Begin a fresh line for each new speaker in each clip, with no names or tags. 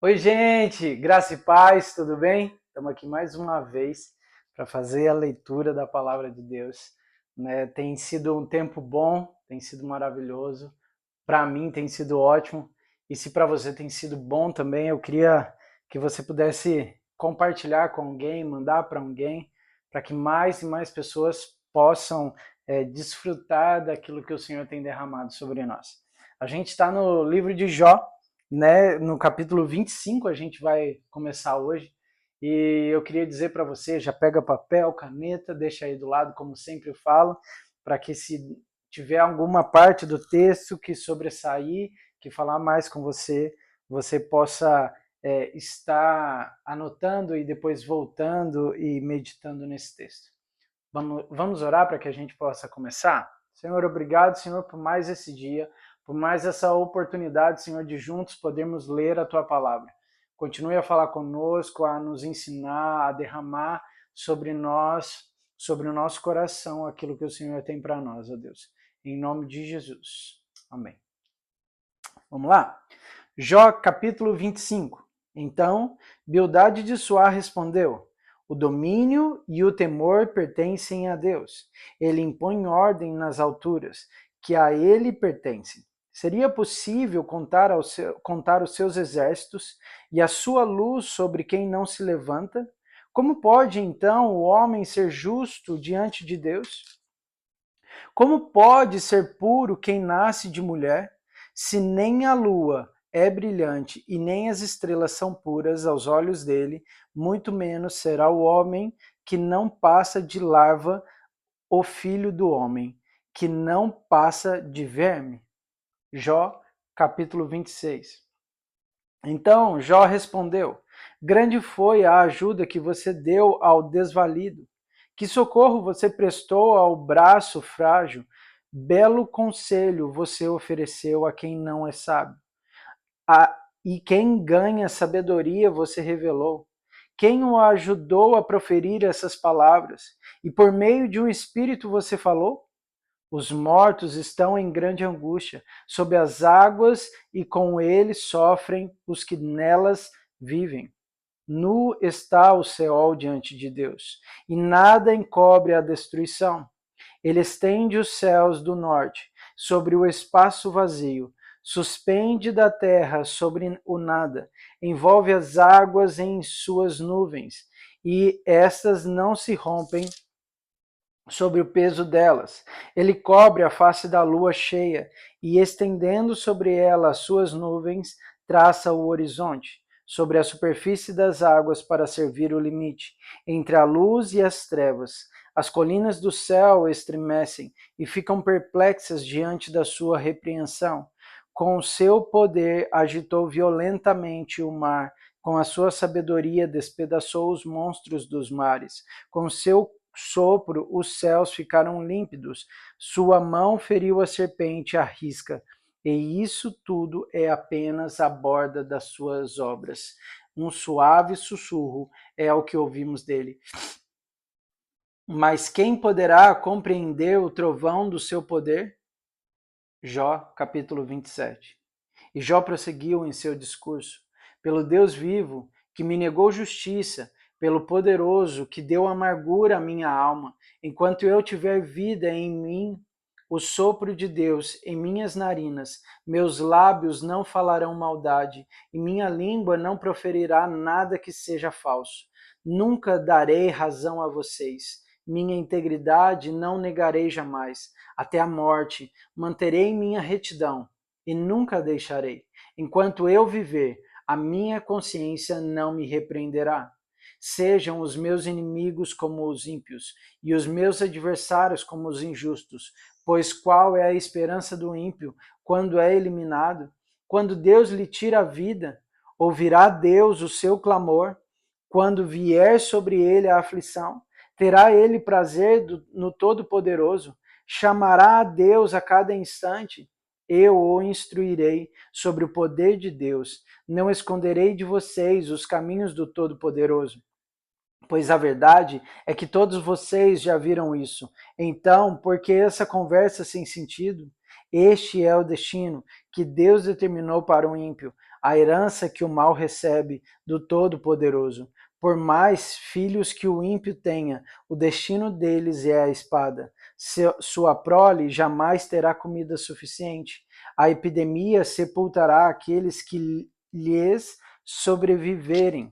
Oi, gente, graça e paz, tudo bem? Estamos aqui mais uma vez para fazer a leitura da palavra de Deus. Né? Tem sido um tempo bom, tem sido maravilhoso. Para mim tem sido ótimo. E se para você tem sido bom também, eu queria que você pudesse compartilhar com alguém, mandar para alguém, para que mais e mais pessoas possam desfrutar daquilo que o Senhor tem derramado sobre nós. A gente está no livro de Jó, né? No capítulo 25 a gente vai começar hoje. E eu queria dizer para você, já pega papel, caneta, deixa aí do lado, como sempre eu falo, para que se tiver alguma parte do texto que sobressair, que falar mais com você, você possa estar anotando e depois voltando e meditando nesse texto. Vamos orar para que a gente possa começar? Senhor, obrigado, Senhor, por mais esse dia, por mais essa oportunidade, Senhor, de juntos podermos ler a Tua palavra. Continue a falar conosco, a nos ensinar, a derramar sobre nós, sobre o nosso coração, aquilo que o Senhor tem para nós, ó Deus. Em nome de Jesus. Amém. Vamos lá? Jó, capítulo 25. Então, Bildade de Suá respondeu: o domínio e o temor pertencem a Deus. Ele impõe ordem nas alturas, que a ele pertencem. Seria possível contar os seus exércitos e a sua luz sobre quem não se levanta? Como pode, então, o homem ser justo diante de Deus? Como pode ser puro quem nasce de mulher, se nem a lua é brilhante e nem as estrelas são puras aos olhos dele, muito menos será o homem que não passa de larva, o filho do homem, que não passa de verme? Jó, capítulo 26. Então Jó respondeu: grande foi a ajuda que você deu ao desvalido. Que socorro você prestou ao braço frágil. Belo conselho você ofereceu a quem não é sábio. E quem ganha sabedoria você revelou. Quem o ajudou a proferir essas palavras? E por meio de um espírito você falou? Os mortos estão em grande angústia, sob as águas, e com eles sofrem os que nelas vivem. Nu está o Seol diante de Deus, e nada encobre a destruição. Ele estende os céus do norte sobre o espaço vazio, suspende da terra sobre o nada, envolve as águas em suas nuvens, e estas não se rompem sobre o peso delas. Ele cobre a face da lua cheia e, estendendo sobre ela as suas nuvens, traça o horizonte, sobre a superfície das águas para servir o limite, entre a luz e as trevas. As colinas do céu estremecem e ficam perplexas diante da sua repreensão. Com o seu poder agitou violentamente o mar, com a sua sabedoria despedaçou os monstros dos mares, com seu sopro os céus ficaram límpidos, sua mão feriu a serpente à risca, e isso tudo é apenas a borda das suas obras. Um suave sussurro é o que ouvimos dele. Mas quem poderá compreender o trovão do seu poder? Jó, capítulo 27. E Jó prosseguiu em seu discurso: pelo Deus vivo, que me negou justiça, pelo poderoso, que deu amargura à minha alma, enquanto eu tiver vida em mim, o sopro de Deus em minhas narinas, meus lábios não falarão maldade, e minha língua não proferirá nada que seja falso. Nunca darei razão a vocês. Minha integridade não negarei jamais. Até a morte manterei minha retidão e nunca deixarei. Enquanto eu viver, a minha consciência não me repreenderá. Sejam os meus inimigos como os ímpios, e os meus adversários como os injustos, pois qual é a esperança do ímpio quando é eliminado? Quando Deus lhe tira a vida, ouvirá Deus o seu clamor? Quando vier sobre ele a aflição, terá ele prazer no Todo-Poderoso? Chamará a Deus a cada instante? Eu o instruirei sobre o poder de Deus. Não esconderei de vocês os caminhos do Todo-Poderoso, pois a verdade é que todos vocês já viram isso. Então, por que essa conversa sem sentido? Este é o destino que Deus determinou para o ímpio, a herança que o mal recebe do Todo-Poderoso. Por mais filhos que o ímpio tenha, o destino deles é a espada. Sua prole jamais terá comida suficiente. A epidemia sepultará aqueles que lhes sobreviverem,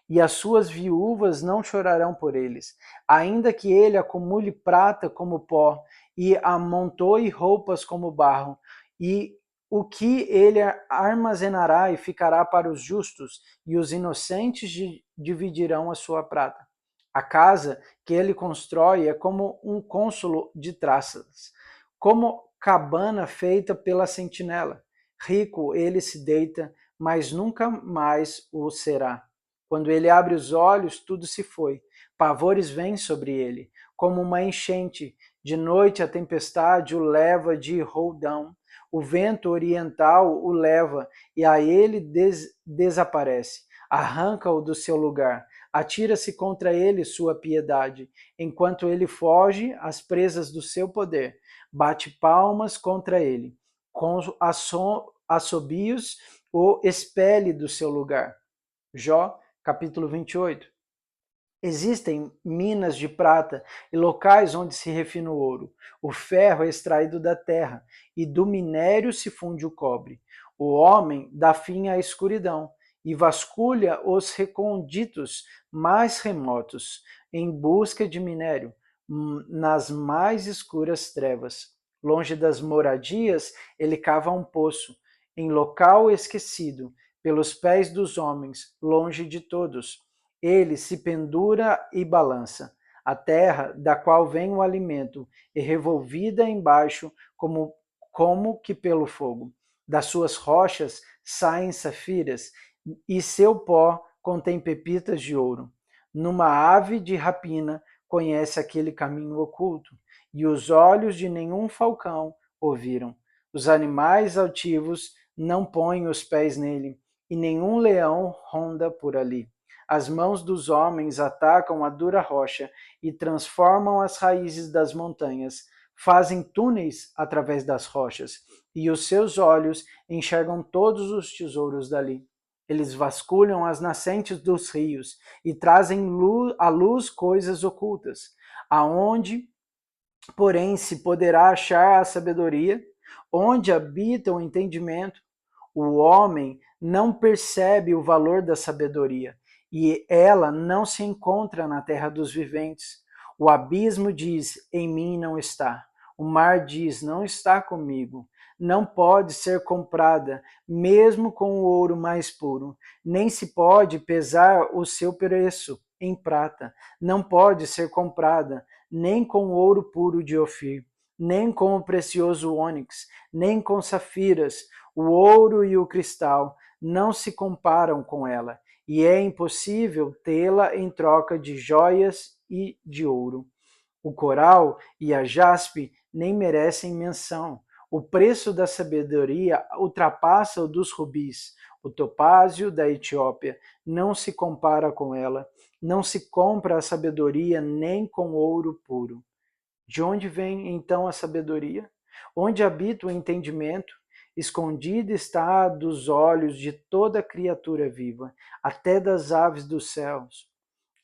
e as suas viúvas não chorarão por eles. Ainda que ele acumule prata como pó, e amontoe roupas como barro, e o que ele armazenará e ficará para os justos, e os inocentes dividirão a sua prata. A casa que ele constrói é como um cônsolo de traças, como cabana feita pela sentinela. Rico ele se deita, mas nunca mais o será. Quando ele abre os olhos, tudo se foi. Pavores vêm sobre ele, como uma enchente. De noite a tempestade o leva de roldão. O vento oriental o leva e a ele desaparece. Arranca-o do seu lugar. Atira-se contra ele sua piedade. Enquanto ele foge às presas do seu poder, bate palmas contra ele. Com assobios o expele do seu lugar. Jó, capítulo 28. Existem minas de prata e locais onde se refina o ouro. O ferro é extraído da terra e do minério se funde o cobre. O homem dá fim à escuridão e vasculha os recônditos mais remotos em busca de minério nas mais escuras trevas. Longe das moradias, ele cava um poço, em local esquecido, pelos pés dos homens, longe de todos. Ele se pendura e balança. A terra, da qual vem o alimento, é revolvida embaixo como que pelo fogo. Das suas rochas saem safiras, e seu pó contém pepitas de ouro. Numa ave de rapina conhece aquele caminho oculto, e os olhos de nenhum falcão ouviram. Os animais altivos não põem os pés nele, e nenhum leão ronda por ali. As mãos dos homens atacam a dura rocha e transformam as raízes das montanhas, fazem túneis através das rochas, e os seus olhos enxergam todos os tesouros dali. Eles vasculham as nascentes dos rios e trazem à luz coisas ocultas, aonde, porém, se poderá achar a sabedoria, onde habita o entendimento. O homem não percebe o valor da sabedoria, e ela não se encontra na terra dos viventes. O abismo diz: em mim não está. O mar diz: não está comigo. Não pode ser comprada, mesmo com o ouro mais puro. Nem se pode pesar o seu preço em prata. Não pode ser comprada, nem com ouro puro de Ofir, nem com o precioso ônix, nem com safiras. O ouro e o cristal não se comparam com ela, e é impossível tê-la em troca de joias e de ouro. O coral e a jaspe nem merecem menção. O preço da sabedoria ultrapassa o dos rubis. O topázio da Etiópia não se compara com ela. Não se compra a sabedoria nem com ouro puro. De onde vem então a sabedoria? Onde habita o entendimento? Escondida está dos olhos de toda criatura viva, até das aves dos céus.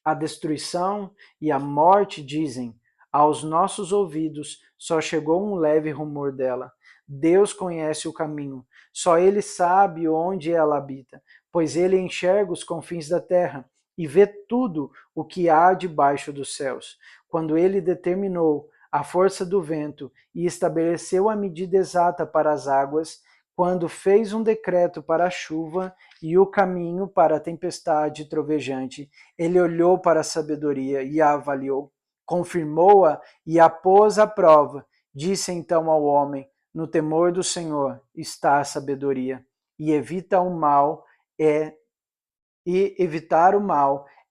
A destruição e a morte dizem: aos nossos ouvidos só chegou um leve rumor dela. Deus conhece o caminho, só Ele sabe onde ela habita, pois Ele enxerga os confins da terra e vê tudo o que há debaixo dos céus. Quando Ele determinou a força do vento e estabeleceu a medida exata para as águas, quando fez um decreto para a chuva e o caminho para a tempestade trovejante, ele olhou para a sabedoria e a avaliou, confirmou-a e a pôs à prova. Disse então ao homem: no temor do Senhor está a sabedoria, e evitar o mal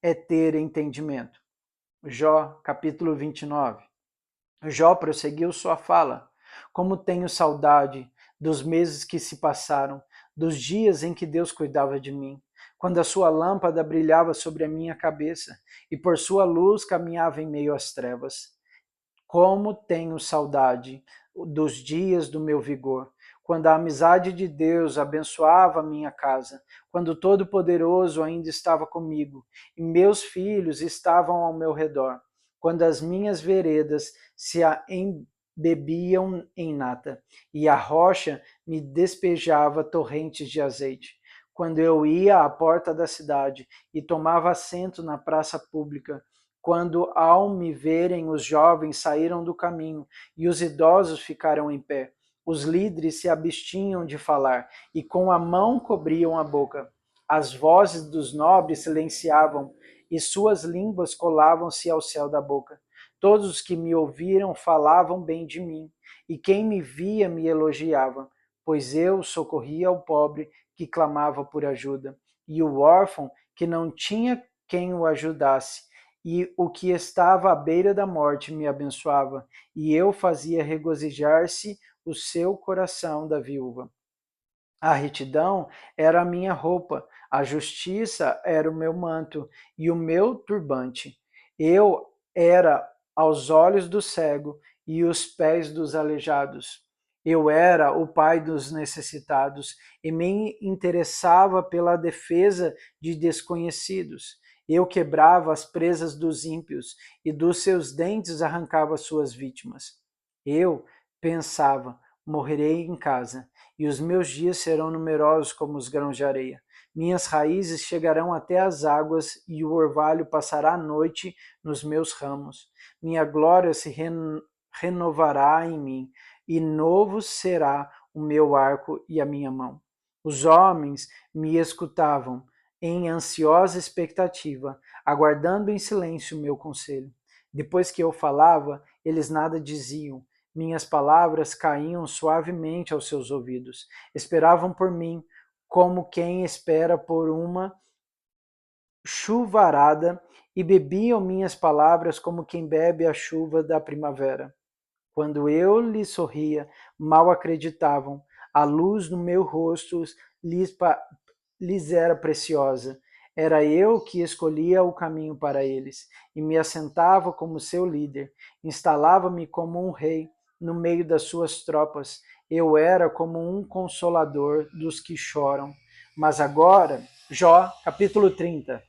é ter entendimento. Jó, capítulo 29. Jó prosseguiu sua fala: como tenho saudade dos meses que se passaram, dos dias em que Deus cuidava de mim, quando a sua lâmpada brilhava sobre a minha cabeça e por sua luz caminhava em meio às trevas. Como tenho saudade dos dias do meu vigor, quando a amizade de Deus abençoava a minha casa, quando o Todo-Poderoso ainda estava comigo e meus filhos estavam ao meu redor, quando as minhas veredas se embebiam em nata e a rocha me despejava torrentes de azeite. Quando eu ia à porta da cidade e tomava assento na praça pública, quando ao me verem os jovens saíram do caminho e os idosos ficaram em pé, os líderes se abstinham de falar e com a mão cobriam a boca. As vozes dos nobres silenciavam e suas línguas colavam-se ao céu da boca. Todos os que me ouviram falavam bem de mim, e quem me via me elogiava, pois eu socorria o pobre que clamava por ajuda, e o órfão que não tinha quem o ajudasse, e o que estava à beira da morte me abençoava, e eu fazia regozijar-se o seu coração da viúva. A retidão era a minha roupa, a justiça era o meu manto e o meu turbante. Eu era aos olhos do cego e os pés dos aleijados. Eu era o pai dos necessitados e me interessava pela defesa de desconhecidos. Eu quebrava as presas dos ímpios e dos seus dentes arrancava suas vítimas. Eu pensava, morrerei em casa e os meus dias serão numerosos como os grãos de areia. Minhas raízes chegarão até as águas e o orvalho passará a noite nos meus ramos. Minha glória se renovará em mim e novo será o meu arco e a minha mão. Os homens me escutavam em ansiosa expectativa, aguardando em silêncio o meu conselho. Depois que eu falava, eles nada diziam. Minhas palavras caíam suavemente aos seus ouvidos. Esperavam por mim, como quem espera por uma chuvarada, e bebiam minhas palavras como quem bebe a chuva da primavera. Quando eu lhes sorria, mal acreditavam. A luz no meu rosto lhes era preciosa. Era eu que escolhia o caminho para eles, e me assentava como seu líder. Instalava-me como um rei no meio das suas tropas. Eu era como um consolador dos que choram. Mas agora, Jó, capítulo 30.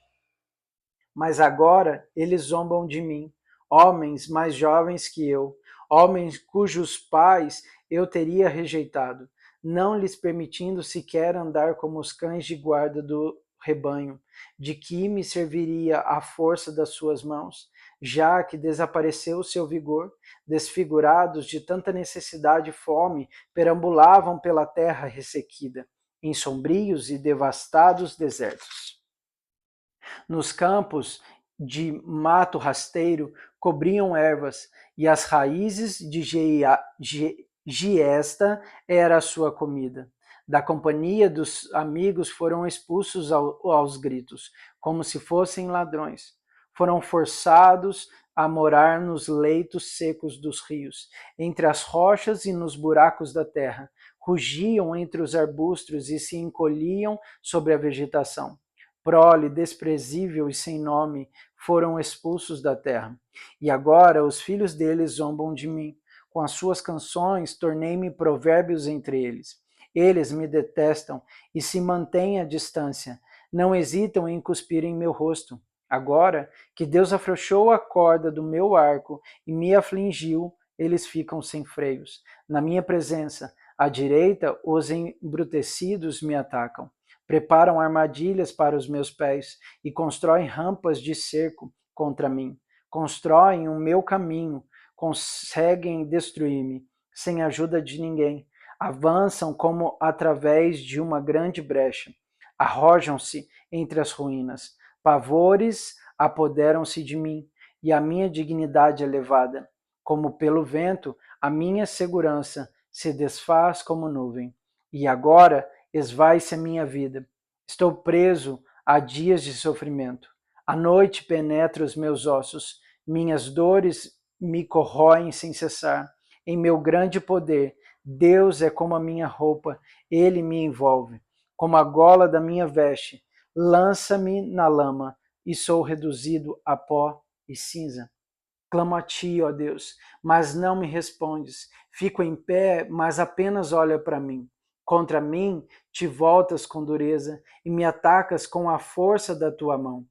Mas agora eles zombam de mim, homens mais jovens que eu, homens cujos pais eu teria rejeitado, não lhes permitindo sequer andar como os cães de guarda do rebanho. De que me serviria a força das suas mãos, já que desapareceu o seu vigor? Desfigurados de tanta necessidade e fome, perambulavam pela terra ressequida, em sombrios e devastados desertos. Nos campos de mato rasteiro cobriam ervas, e as raízes de giesta era a sua comida. Da companhia dos amigos foram expulsos aos gritos, como se fossem ladrões. Foram forçados a morar nos leitos secos dos rios, entre as rochas e nos buracos da terra. Rugiam entre os arbustos e se encolhiam sobre a vegetação. Prole desprezível e sem nome foram expulsos da terra. E agora os filhos deles zombam de mim. Com as suas canções tornei-me provérbios entre eles. Eles me detestam e se mantêm à distância. Não hesitam em cuspir em meu rosto. Agora que Deus afrouxou a corda do meu arco e me afligiu, eles ficam sem freios. Na minha presença, à direita, os embrutecidos me atacam. Preparam armadilhas para os meus pés e constroem rampas de cerco contra mim. Constroem o meu caminho, conseguem destruir-me sem ajuda de ninguém. Avançam como através de uma grande brecha. Arrojam-se entre as ruínas. Pavores apoderam-se de mim e a minha dignidade é levada. Como pelo vento, a minha segurança se desfaz como nuvem. E agora esvai-se a minha vida. Estou preso a dias de sofrimento. A noite penetra os meus ossos. Minhas dores me corroem sem cessar. Em meu grande poder, Deus é como a minha roupa, ele me envolve. Como a gola da minha veste, lança-me na lama e sou reduzido a pó e cinza. Clamo a ti, ó Deus, mas não me respondes. Fico em pé, mas apenas olha para mim. Contra mim te voltas com dureza e me atacas com a força da tua mão.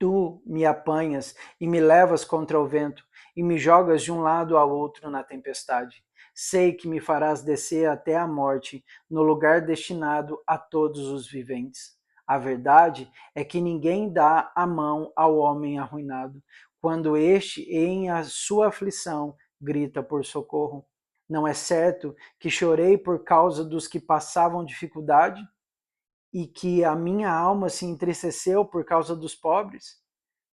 Tu me apanhas e me levas contra o vento e me jogas de um lado ao outro na tempestade. Sei que me farás descer até a morte, no lugar destinado a todos os viventes. A verdade é que ninguém dá a mão ao homem arruinado, quando este, em a sua aflição, grita por socorro. Não é certo que chorei por causa dos que passavam dificuldade? E que a minha alma se entristeceu por causa dos pobres?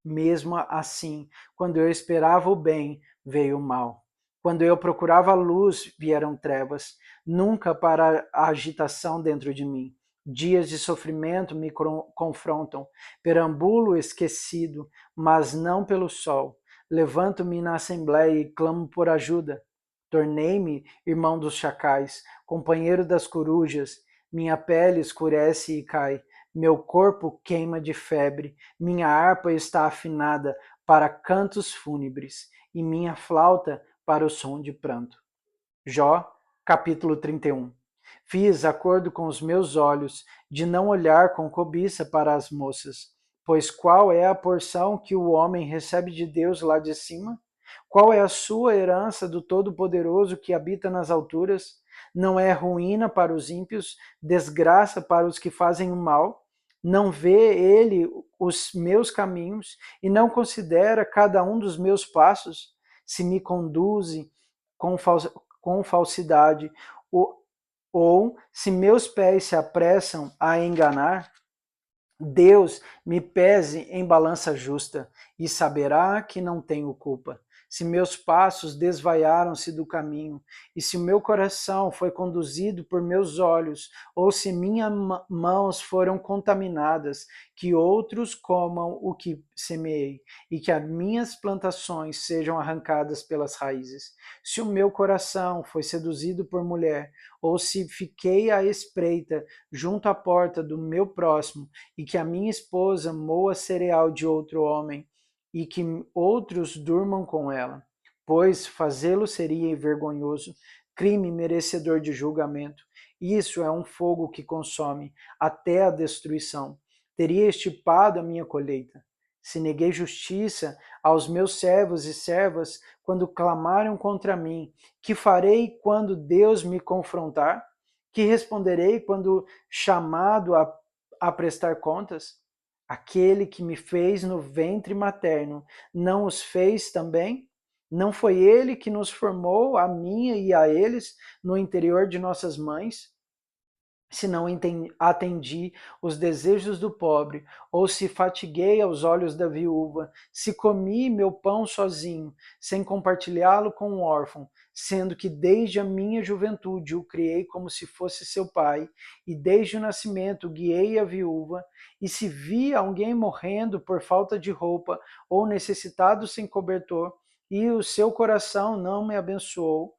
Mesmo assim, quando eu esperava o bem, veio o mal. Quando eu procurava a luz, vieram trevas. Nunca para a agitação dentro de mim. Dias de sofrimento me confrontam. Perambulo esquecido, mas não pelo sol. Levanto-me na assembleia e clamo por ajuda. Tornei-me irmão dos chacais, companheiro das corujas. Minha pele escurece e cai. Meu corpo queima de febre, minha harpa está afinada para cantos fúnebres, e minha flauta para o som de pranto. Jó, capítulo 31. Fiz acordo com os meus olhos de não olhar com cobiça para as moças, pois qual é a porção que o homem recebe de Deus lá de cima? Qual é a sua herança do Todo-Poderoso que habita nas alturas? Não é ruína para os ímpios, desgraça para os que fazem o mal? Não vê ele os meus caminhos e não considera cada um dos meus passos? Se me conduze com falsidade, ou se meus pés se apressam a enganar, Deus me pese em balança justa e saberá que não tenho culpa. Se meus passos desvaiaram-se do caminho, e se o meu coração foi conduzido por meus olhos, ou se minhas mãos foram contaminadas, que outros comam o que semeei, e que as minhas plantações sejam arrancadas pelas raízes. Se o meu coração foi seduzido por mulher, ou se fiquei à espreita junto à porta do meu próximo, e que a minha esposa moa cereal de outro homem, e que outros durmam com ela, pois fazê-lo seria vergonhoso, crime merecedor de julgamento. Isso é um fogo que consome até a destruição. Teria estipado a minha colheita. Se neguei justiça aos meus servos e servas quando clamaram contra mim, que farei quando Deus me confrontar? Que responderei quando chamado a prestar contas? Aquele que me fez no ventre materno, não os fez também? Não foi ele que nos formou, a mim e a eles, no interior de nossas mães? Se não atendi os desejos do pobre, ou se fatiguei aos olhos da viúva, se comi meu pão sozinho, sem compartilhá-lo com o órfão, sendo que desde a minha juventude o criei como se fosse seu pai, e desde o nascimento guiei a viúva, e se vi alguém morrendo por falta de roupa, ou necessitado sem cobertor, e o seu coração não me abençoou,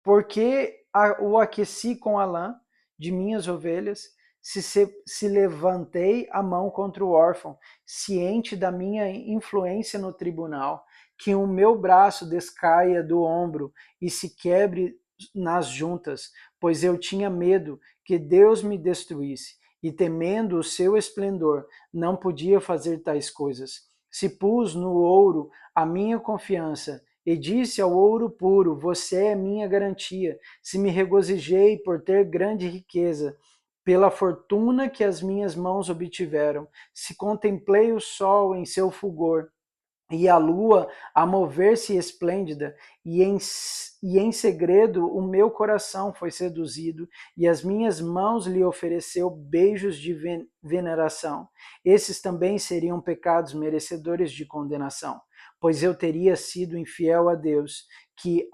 porque o aqueci com a lã de minhas ovelhas, se levantei a mão contra o órfão, ciente da minha influência no tribunal, que o meu braço descaia do ombro e se quebre nas juntas, pois eu tinha medo que Deus me destruísse, e temendo o seu esplendor, não podia fazer tais coisas. Se pus no ouro a minha confiança, e disse ao ouro puro: você é minha garantia. Se me regozijei por ter grande riqueza, pela fortuna que as minhas mãos obtiveram, se contemplei o sol em seu fulgor, e a lua a mover-se esplêndida, e em segredo o meu coração foi seduzido, e as minhas mãos lhe ofereceu beijos de veneração. Esses também seriam pecados merecedores de condenação, pois eu teria sido infiel a Deus, que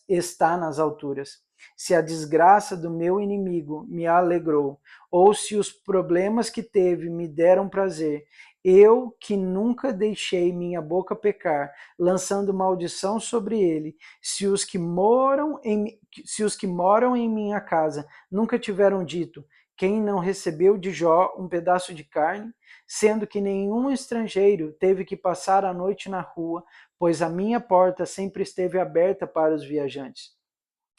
está nas alturas. Se a desgraça do meu inimigo me alegrou, ou se os problemas que teve me deram prazer, eu que nunca deixei minha boca pecar, lançando maldição sobre ele, se os que moram em minha casa nunca tiveram dito: quem não recebeu de Jó um pedaço de carne, sendo que nenhum estrangeiro teve que passar a noite na rua, pois a minha porta sempre esteve aberta para os viajantes.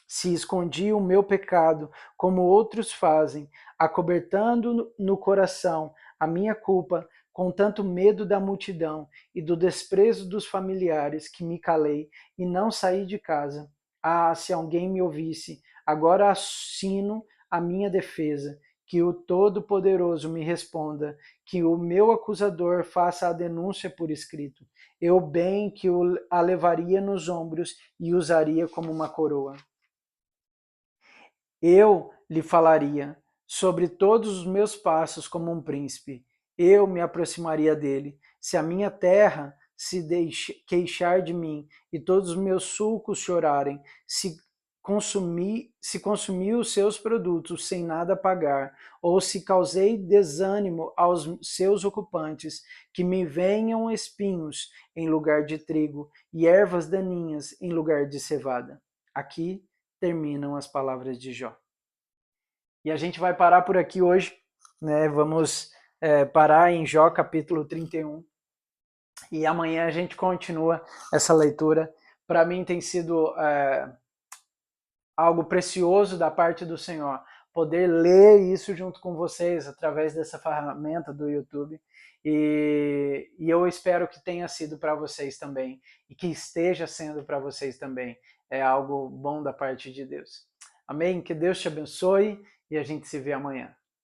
se escondi o meu pecado, como outros fazem, acobertando no coração a minha culpa, com tanto medo da multidão e do desprezo dos familiares, que me calei e não saí de casa. Ah, se alguém me ouvisse, agora assino a minha defesa, que o Todo-Poderoso me responda, que o meu acusador faça a denúncia por escrito. Eu bem que a levaria nos ombros e usaria como uma coroa. Eu lhe falaria sobre todos os meus passos como um príncipe. Eu me aproximaria dele. Se a minha terra se queixar de mim e todos os meus sulcos chorarem, se consumir os seus produtos sem nada pagar, ou se causei desânimo aos seus ocupantes, que me venham espinhos em lugar de trigo e ervas daninhas em lugar de cevada. Aqui terminam as palavras de Jó. E a gente vai parar por aqui hoje, né? Vamos parar em Jó capítulo 31. E amanhã a gente continua essa leitura. Para mim tem sido algo precioso da parte do Senhor, poder ler isso junto com vocês através dessa ferramenta do YouTube. E eu espero que tenha sido para vocês também, e que esteja sendo para vocês também. É algo bom da parte de Deus. Amém? Que Deus te abençoe e a gente se vê amanhã.